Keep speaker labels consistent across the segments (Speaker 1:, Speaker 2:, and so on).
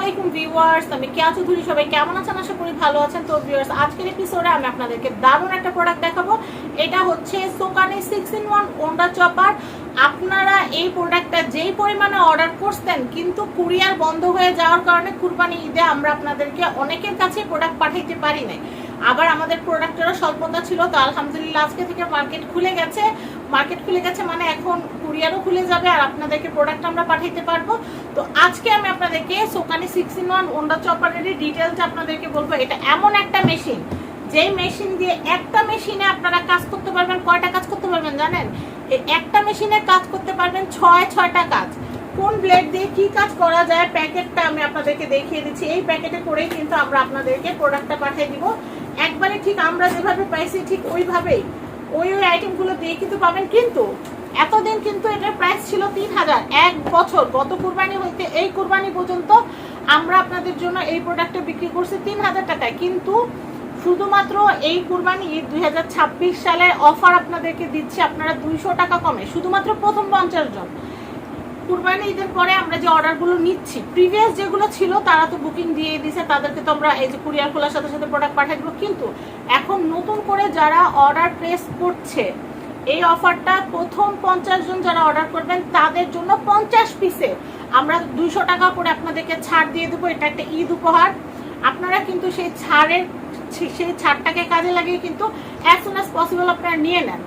Speaker 1: আলাইকুম ভিউয়ার্স, আমি কেয়া চৌধুরী। সবাই কেমন আছেন? আশা করি ভালো আছেন। তো ভিউয়ার্স, আজকের এপিসোডে আমি আপনাদেরকে দারুণ একটা প্রোডাক্ট দেখাবো। এটা হচ্ছে সোকানি 6-in-1 ওন্ডা চপার। আপনারা এই প্রোডাক্টটা যেই পরিমাণে অর্ডার করতেন, কিন্তু কুরিয়ার বন্ধ হয়ে যাওয়ার কারণে কুরবানি ঈদে আমরা আপনাদেরকে অনেকের কাছে প্রোডাক্ট পাঠাইতে পারি নাই। আবার আমাদের প্রোডাক্টেরও স্বল্পতা ছিল। তো আলহামদুলিল্লাহ আজকে থেকে মার্কেট খুলে গেছে মানে এখন কুরিয়ারও খুলে যাবে আর আপনাদেরকে প্রোডাক্ট আমরা পাঠাইতে পারবো। তো আজকে আমি আপনাদেরকে সোকানি 6-in-1 ওন্ডা চপারের ডিটেলস আপনাদেরকে বলবো। এটা এমন একটা মেশিন, যেই মেশিন দিয়ে একটা মেশিনে আপনারা কাজ করতে পারবেন। কয়টা কাজ করতে পারবেন জানেন? একটা মেশিনে কাজ করতে পারবেন ছয়টা কাজ। কোন ব্লেড দিয়ে কি কাজ করা যায় প্যাকেটটা আমি আপনাদেরকে দেখিয়ে দিচ্ছি। এই প্যাকেটে করেই কিন্তু আমরা আপনাদেরকে প্রোডাক্টটা পাঠিয়ে দিব। একবারে ঠিক আমরা যেভাবে পাইছি ঠিক ওইভাবেই ওই আইটেমগুলো দিয়ে কিন্তু পাবেন। কিন্তু এতদিন কিন্তু এটার প্রাইস ছিল 3000। এক বছর গত কুরবানি হইতে এই কুরবানি পর্যন্ত আমরা আপনাদের জন্য এই প্রোডাক্টটা বিক্রি করছি 3000 টাকায়। কিন্তু শুধুমাত্র এই কুরবানি ঈদ 2026 সালের অফার আপনাদেরকে দিচ্ছি আপনারা 200 টাকা কমে, শুধুমাত্র প্রথম 50 জন। কুরবানি ঈদের পরে আমরা যে অর্ডারগুলো নিচ্ছি, প্রিভিয়াস যেগুলো ছিল তারা তো বুকিং দিয়ে দিয়েছে, তাদেরকে তো আমরা এই যে কুরিয়ার খোলার সাথে সাথে প্রোডাক্ট পাঠিয়ে দেবো। কিন্তু এখন নতুন করে যারা অর্ডার প্লেস করছে, এই অফারটা প্রথম 50 জন যারা অর্ডার করবেন তাদের জন্য 50 পিসে আমরা 200 টাকা করে আপনাদেরকে ছাড় দিয়ে দেবো। এটা একটা ঈদ উপহার। আপনারা কিন্তু সেই ছাড়টাকে কাজে লাগিয়ে কিন্তু অ্যাজ সুন অ্যাজ পসিবল আপনারা নিয়ে নেন।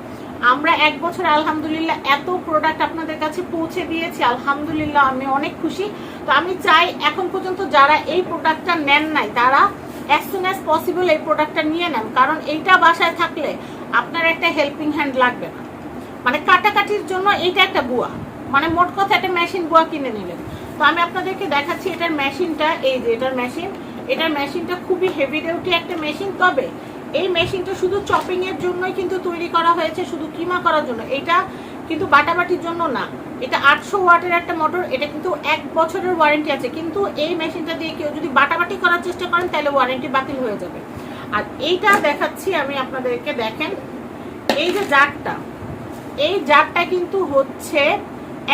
Speaker 1: আমরা এক বছর আলহামদুলিল্লাহ এত প্রোডাক্ট আপনাদের কাছে পৌঁছে দিয়েছি, আলহামদুলিল্লাহ আমি অনেক খুশি। তো আমি চাই এখন পর্যন্ত যারা এই প্রোডাক্টটা নেন নাই তারা অ্যাজ সুন অ্যাজ পসিবল এই প্রোডাক্টটা নিয়ে নেন। কারণ এইটা বাসায় থাকলে আপনার একটা হেল্পিং হ্যান্ড লাগবে না। মানে কাটাকাটির জন্য এইটা একটা বুয়া, মানে মোট কথা একটা মেশিন বুয়া কিনে নিলেন। তো আমি আপনাদেরকে দেখাচ্ছি এটার মেশিনটা। এই যে এটার মেশিনটা খুবই হেভি ডিউটি একটা মেশিন। তবে এই মেশিনটা শুধু চপিং এর জন্যই কিন্তু তৈরি করা হয়েছে, শুধু কিমা করার জন্য। এটা কিন্তু বাটাবাটির জন্য না। এটা 800 ওয়াটের একটা মোটর। এটা কিন্তু 1 বছরের ওয়ারেন্টি আছে। কিন্তু এই মেশিনটা দিয়ে কেউ যদি বাটাবাটি করার চেষ্টা করেন তাহলে ওয়ারেন্টি বাতিল হয়ে যাবে। আর এইটা দেখাচ্ছি আমি আপনাদেরকে, দেখেন এই যে জারটা, এই জারটা কিন্তু হচ্ছে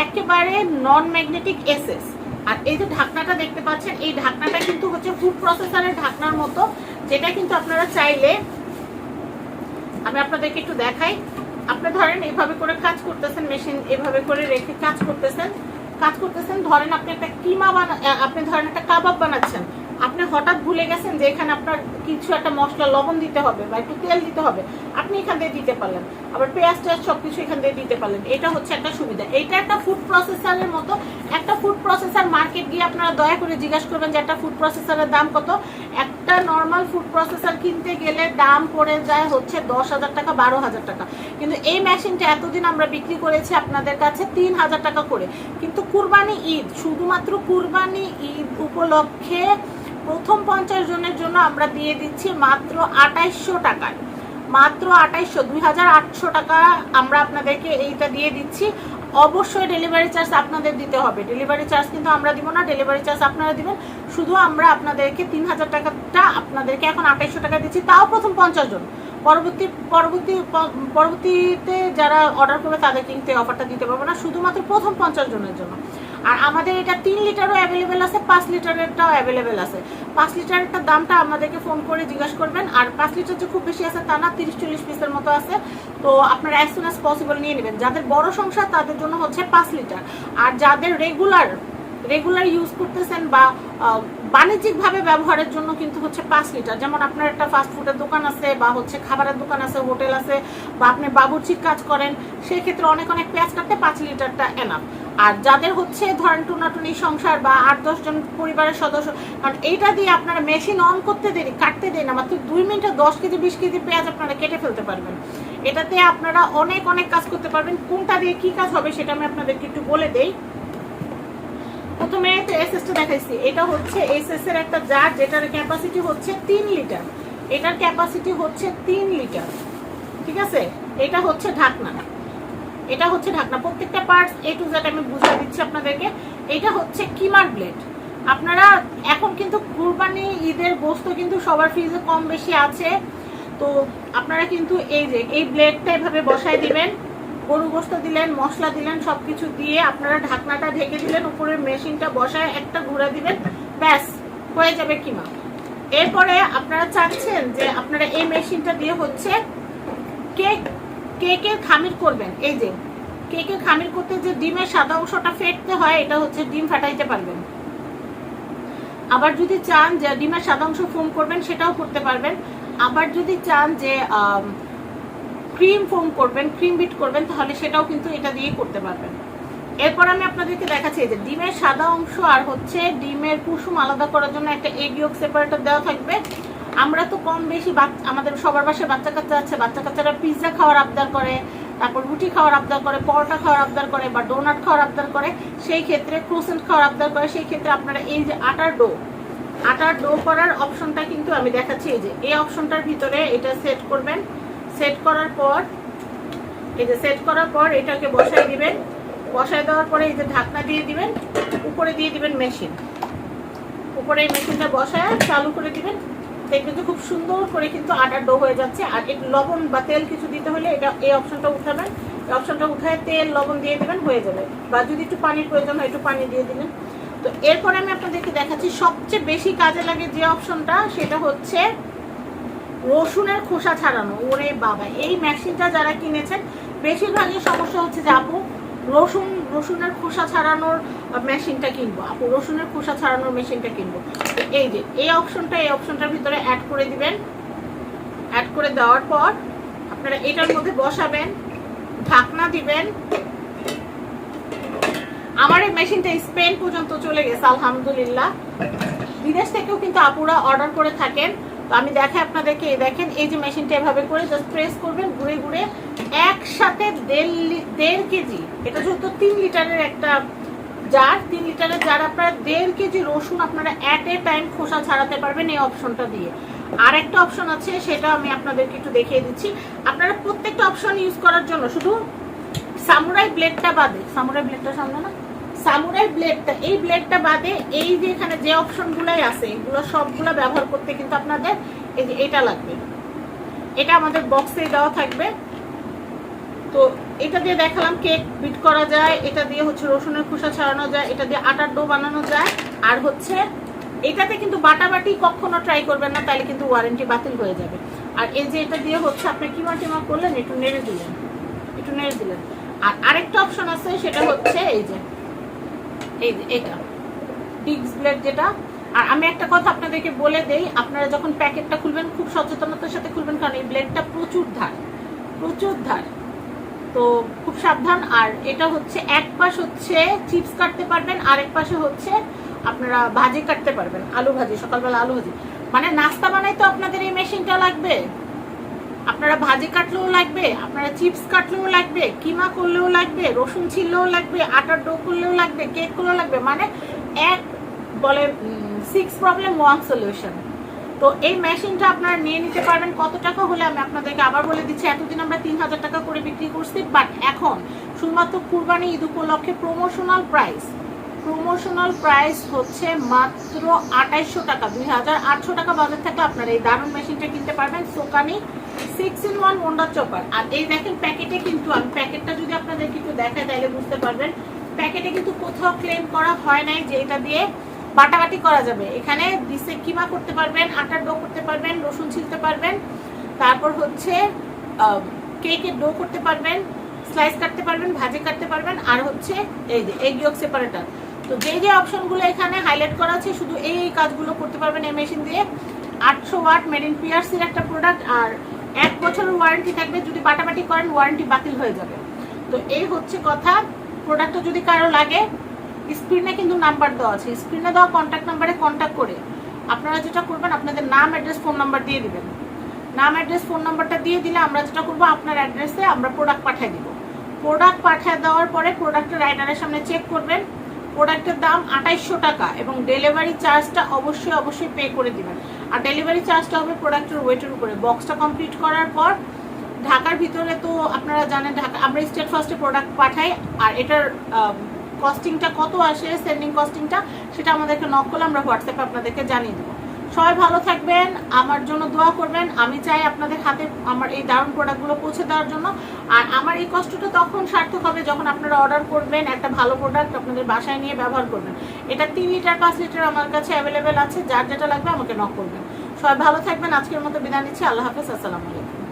Speaker 1: একেবারে নন ম্যাগনেটিক এসএস। আর এই যে ঢাকনাটা দেখতে পাচ্ছেন, এই ঢাকনাটা কিন্তু হচ্ছে ফুড প্রসেসরের ঢাকনার মতো, যেটা কিন্তু আপনারা চাইলে, আমি আপনাদেরকে একটু দেখাই। আপনি ধরেন এভাবে করে কাজ করতেছেন, মেশিন এভাবে করে রেখে কাজ করতেছেন। ধরেন আপনি একটা আপনি ধরেন একটা কাবাব বানাচ্ছেন, আপনি হঠাৎ ভুলে গেছেন যে এখানে আপনার কিছু একটা মশলা লবণ দিতে হবে বা একটু তেল দিতে হবে, আপনি এখান দিয়ে দিতে পারলেন। আবার পেঁয়াজ টেয়াজ সবকিছু এখান দিয়ে দিতে পারলেন। এটা হচ্ছে একটা সুবিধা। এটা একটা ফুড প্রসেসরের মতো। একটা ফুড প্রসেসর মার্কেট গিয়ে আপনারা দয়া করে জিজ্ঞাসা করবেন যে একটা ফুড প্রসেসরের দাম কত। একটা নর্মাল ফুড প্রসেসর কিনতে গেলে দাম পড়ে যায় হচ্ছে 10,000 টাকা, 12,000 টাকা। কিন্তু এই মেশিনটা এতদিন আমরা বিক্রি করেছি আপনাদের কাছে 3000 টাকা করে। কিন্তু কুরবানি ঈদ, শুধুমাত্র কুরবানি ঈদ উপলক্ষে প্রথম 50 জনের জন্য আমরা দিয়ে দিচ্ছি মাত্র 2800 টাকায়। মাত্র 2800 টাকা আমরা আপনাদেরকে এইটা দিয়ে দিচ্ছি। অবশ্যই ডেলিভারি চার্জ আপনাদের দিতে হবে। ডেলিভারি চার্জ কিন্তু আমরা দিব না, ডেলিভারি চার্জ আপনারা দিবেন। শুধু আমরা আপনাদেরকে 3000 টাকাটা আপনাদেরকে এখন 2800 টাকা দিচ্ছি, তাও প্রথম 50 জন। পরবর্তীতে যারা অর্ডার করবে তাদের কিন্তু এই অফারটা দিতে পারবো না, শুধুমাত্র প্রথম 50 জনের জন্য। আর আমাদের এটা 3 লিটারও অ্যাভেলেবেল আছে, 5 লিটারেরটাও অ্যাভেলেবেল আছে। 5 লিটারেরটার দামটা আমাদেরকে ফোন করে জিজ্ঞাসা করবেন। আর 5 লিটার যে খুব বেশি আছে তা না, 30-40 পিসের মতো আছে। তো আপনারা অ্যাজ সুন অ্যাজ পসিবল নিয়ে নেবেন। যাদের বড় সংসার তাদের জন্য হচ্ছে 5 লিটার। আর যাদের রেগুলার ইউজ করতেছেন বা বাণিজ্যিকভাবে ব্যবহারের জন্য কিন্তু হচ্ছে 5 লিটার। যেমন আপনার একটা ফাস্ট ফুডের দোকান আছে বা হচ্ছে খাবারের দোকান আছে, হোটেল আছে, বা আপনি বাবুর্চির কাজ করেন, সেই ক্ষেত্রে অনেক পেঁয়াজ কাটতে 5 লিটারটা এনাফ। আর যাদের হচ্ছে ধরেন টুনাটুনি সংসার বা 8-10 জন পরিবারের সদস্য, কারণ এইটা দিয়ে আপনারা মেশিন অন করতে দেরি, কাটতে দেরি না, মাত্র 2 মিনিটে 10 কেজি 20 কেজি পেঁয়াজ আপনারা কেটে ফেলতে পারবেন। এটাতে আপনারা অনেক কাজ করতে পারবেন। কোনটা দিয়ে কি কাজ হবে সেটা আমি আপনাদেরকে একটু বলে দেই। প্রথমে একটা এসএসটা দেখাইছি। এটা হচ্ছে এসএস এর একটা জার, যেটার ক্যাপাসিটি হচ্ছে 3 লিটার। এটার ক্যাপাসিটি হচ্ছে 3 লিটার, ঠিক আছে। এটা হচ্ছে ঢাকনা। প্রত্যেকটা পার্টস A to Z আমি বুঝিয়ে দিচ্ছি আপনাদেরকে। এটা হচ্ছে কিমার ব্লেড। আপনারা এখন কিন্তু কুরবানি ঈদের গোশত কিন্তু সবার ফ্রিজে কম বেশি আছে। তো আপনারা কিন্তু এই ব্লেডটা এভাবে বসায় দিবেন। গরু গোশত দিলেন, মশলা দিলেন, সবকিছু দিয়ে আপনারা ঢাকনাটা ঢেকে দিলেন, উপরে মেশিনটা বসায় একটা ঘুরে দিবেন, ব্যাস হয়ে যাবে কিমা। এরপরে আপনারা চাচ্ছেন যে আপনারা এই মেশিনটা দিয়ে হচ্ছে কেকের খামির করবেন। এই যে কেকের খামির করতে যে ডিমের সাদা অংশটা ফেটতে হয়, এটা হচ্ছে ডিম ফাটাইতে পারবেন। আবার যদি চান যে ডিমের সাদা অংশ ফোম করবেন, সেটাও করতে পারবেন। আবার যদি চান যে ক্রিম ফোম করবেন, ক্রিম বিট করবেন, তাহলে সেটাও কিন্তু এটা দিয়ে করতে পারবেন। এরপর আমি আপনাদেরকে দেখাচ্ছি যে ডিমের সাদা অংশ আর হচ্ছে ডিমের কুসুম আলাদা করার জন্য একটা এগ ইয়ক সেপারেটর দেওয়া থাকবে। আমরা তো কম বেশি আমাদের সবার বাসায় বাচ্চা কাচ্চা আছে, বাচ্চা কাচ্চারা পিৎজা খাওয়ার আবদার করে, তারপর রুটি খাওয়ার আবদার করে, পরোটা খাওয়ার আবদার করে, বা ডোনাট খাওয়ার আবদার করে, সেই ক্ষেত্রে ক্রোসেন্ট খাওয়ার আবদার করে। সেই ক্ষেত্রে আপনারা এই যে আটার ডো করার অপশনটা কিন্তু আমি দেখাচ্ছি। এই যে এই অপশনটার ভিতরে এটা সেট করবেন। সেট করার পর এটাকে বসাই দিবেন। বসায় দেওয়ার পরে এই যে ঢাকনা দিয়ে দিবেন, উপরে দিয়ে দিবেন মেশিন। উপরে এই মেশিনটা বসায় চালু করে দিবেন। দেখবেন যে খুব সুন্দর করে কিন্তু আটার ডো হয়ে যাচ্ছে। আর একটু লবণ বা তেল কিছু দিতে হলে এটা এই অপশনটা উঠাবেন। এই অপশনটা উঠায় তেল লবণ দিয়ে দিবেন, হয়ে যাবে। বা যদি একটু পানির প্রয়োজন হয় একটু পানি দিয়ে দিবেন। তো এরপরে আমি আপনাদেরকে দেখাচ্ছি সবচেয়ে বেশি কাজে লাগে যে অপশনটা, সেটা হচ্ছে রসুনের খোসা ছাড়ানো। ওরে বাবা, এই মেশিনটা যারা কিনেছেন বেশিরভাগই সমস্যা হচ্ছে যে আপু রসুনের খোসা ছাড়ানোর মেশিনটা কিনবো, আপু রসুনের খোসা ছাড়ানোর মেশিনটা কিনবো। এই যে এই অপশনটার ভিতরে অ্যাড করে দিবেন। অ্যাড করে দেওয়ার পর আপনারা এটার মধ্যে বসাবেন, ঢাকনা দিবেন। আমার এই মেশিনটা স্পেন পর্যন্ত চলে গেছে আলহামদুলিল্লাহ। বিদেশ থেকেও কিন্তু আপুরা অর্ডার করে থাকেন। তো আমি দেখাই আপনাদেরকে। দেখেন এই যে মেশিনটা এভাবে করে জাস্ট প্রেস করবেন, ঘুরে ঘুরে একসাথে 1.5 কেজি, এটা যেহেতু 3 লিটারের একটা জার, 3 লিটারের জার, আপনারা 1.5 কেজি রসুন আপনারা অ্যাট এ টাইম খোসা ছাড়াতে পারবেন এই অপশনটা দিয়ে। আর একটা অপশন আছে, সেটা আমি আপনাদেরকে একটু দেখিয়ে দিচ্ছি। আপনারা প্রত্যেকটা অপশন ইউজ করার জন্য শুধু সামুরাই ব্লেডটা বাদে, সামুরাই ব্লেডটা সামনে না, সামুরাই ব্লেডটা, এই ব্লেডটা বাদে এই যে এখানে যে অপশনগুলাই আছে এগুলো সবগুলো ব্যবহার করতে কিন্তু আপনাদের এই যে এটা লাগবে। এটা আমাদের বক্সে দেওয়া থাকবে। তো এটা দিয়ে দেখালাম কেক বিট করা যায়, এটা দিয়ে হচ্ছে রসুনের খোসা ছাড়ানো যায়, এটা দিয়ে আটার ডো বানানো যায়। আর হচ্ছে এটাতে কিন্তু বাটাবাটি কখনো ট্রাই করবেন না, তাহলে কিন্তু ওয়ারেন্টি বাতিল হয়ে যাবে। আর এই যে এটা দিয়ে হচ্ছে আপনি কিমা টিমা করলেন, একটু নেড়ে দিলেন। আর আরেকটা অপশন আছে, সেটা হচ্ছে এই যে এটা ডিক্স ব্লেড যেটা। আর আমি একটা কথা আপনাদেরকে বলে দেই, আপনারা যখন প্যাকেটটা খুলবেন খুব সচেতনতার সাথে খুলবেন, কারণ এই ব্লেডটা প্রচুর ধার, তো খুব সাবধান। আর এটা হচ্ছে এক পাশ হচ্ছে চিপস কাটতে পারবেন, আরেক পাশে হচ্ছে আপনারা ভাজি কাটতে পারবেন, আলু ভাজি, সকালবেলা আলু ভাজি। মানে নাস্তা বানাই তো আপনাদের এই মেশিনটা লাগবে, আপনারা ভাজি কাটলেও লাগবে, আপনারা চিপস কাটলেও লাগবে, কিমা করলেও লাগবে, রসুন ছিললেও লাগবে, আটার ডো করলেও লাগবে, কেক করলেও লাগবে। মানে এক বলে 6 প্রবলেম 1 সলিউশন। তো এই মেশিনটা আপনারা নিয়ে নিতে পারবেন। কত টাকা হলে আমি আপনাদেরকে আবার বলে দিচ্ছি, এতদিন আমরা 3000 টাকা করে বিক্রি করছি, বাট এখন শুধুমাত্র কুরবানি ঈদ উপলক্ষে প্রমোশনাল প্রাইস হচ্ছে মাত্র 2800 টাকা। 2800 টাকা বাজার থাকলে আপনারা এই দারুণ মেশিনটা কিনতে পারবেন, সোকানি 6-in-1 ওন্ডার চপার। আর এই দেখেন প্যাকেটে কিন্তু, আমি প্যাকেটটা যদি আপনাদেরকে একটু দেখাই তাহলে বুঝতে পারবেন, প্যাকেটে কিন্তু কোথাও ক্লেম করা হয় নাই যে এটা দিয়ে বাটাবাটি করা যাবে। এখানে দিছে কিমা করতে পারবেন, আটার ডো করতে পারবেন, রসুন ছিলতে পারবেন, তারপর হচ্ছে কেকের ডো করতে পারবেন, স্লাইস কাটতে পারবেন, ভাজি কাটতে পারবেন, আর হচ্ছে এই যে এগ ইয়ক সেপারেটর। তো যে অপশনগুলো এখানে হাইলাইট করা আছে শুধু এই কাজগুলো করতে পারবেন এই মেশিন দিয়ে। 800 ওয়াট মেড ইন পিআরসির একটা প্রোডাক্ট, আর 1 বছরের ওয়ারেন্টি থাকবে। যদি বাটাবাটি করেন ওয়ারেন্টি বাতিল হয়ে যাবে। তো এই হচ্ছে কথা। প্রোডাক্টটা যদি কারো লাগে, স্ক্রিনে কিন্তু নাম্বার দেওয়া আছে, স্ক্রিনে দেওয়া কন্ট্যাক্ট নাম্বারে কন্ট্যাক্ট করে আপনারা যেটা করবেন, আপনাদের নাম, অ্যাড্রেস, ফোন নাম্বার দিয়ে দিবেন। নাম, অ্যাড্রেস, ফোন নাম্বারটা দিয়ে দিলে আমরা যেটা করবো, আপনার অ্যাড্রেসে আমরা প্রোডাক্ট পাঠিয়ে দিব। প্রোডাক্ট পাঠিয়ে দেওয়ার পরে প্রোডাক্টের রাইডারের সামনে চেক করবেন, প্রোডাক্টের দাম 2800 টাকা, এবং ডেলিভারি চার্জটা অবশ্যই পে করে দিবেন। আর ডেলিভারি চার্জটা হবে প্রোডাক্টের ওয়েটের উপরে। বক্সটা কমপ্লিট করার পর ঢাকার ভিতরে তো আপনারা জানেন, ঢাকা আমরা স্টেট ফার্স্টে প্রোডাক্ট পাঠাই। আর এটার কস্টিংটা কত আসে, সেন্ডিং কস্টিংটা, সেটা আমাদেরকে নক করলে আমরা হোয়াটসঅ্যাপে আপনাদেরকে জানিয়ে দেবো। সবাই ভালো থাকবেন, আমার জন্য দোয়া করবেন। আমি চাই আপনাদের হাতে আমার এই দারুণ প্রোডাক্টগুলো পৌঁছে দেওয়ার জন্য। আর আমার এই কষ্টটা তখন সার্থক হবে যখন আপনারা অর্ডার করবেন, একটা ভালো প্রোডাক্ট আপনাদের বাসায় নিয়ে ব্যবহার করবেন। এটা 3 লিটার 5 লিটার আমার কাছে অ্যাভেলেবেল আছে, যার যেটা লাগবে আমাকে নক করবেন। সবাই ভালো থাকবেন, আজকের মতো বিদায় নিচ্ছি। আল্লাহ হাফেজ, আসসালামু আলাইকুম।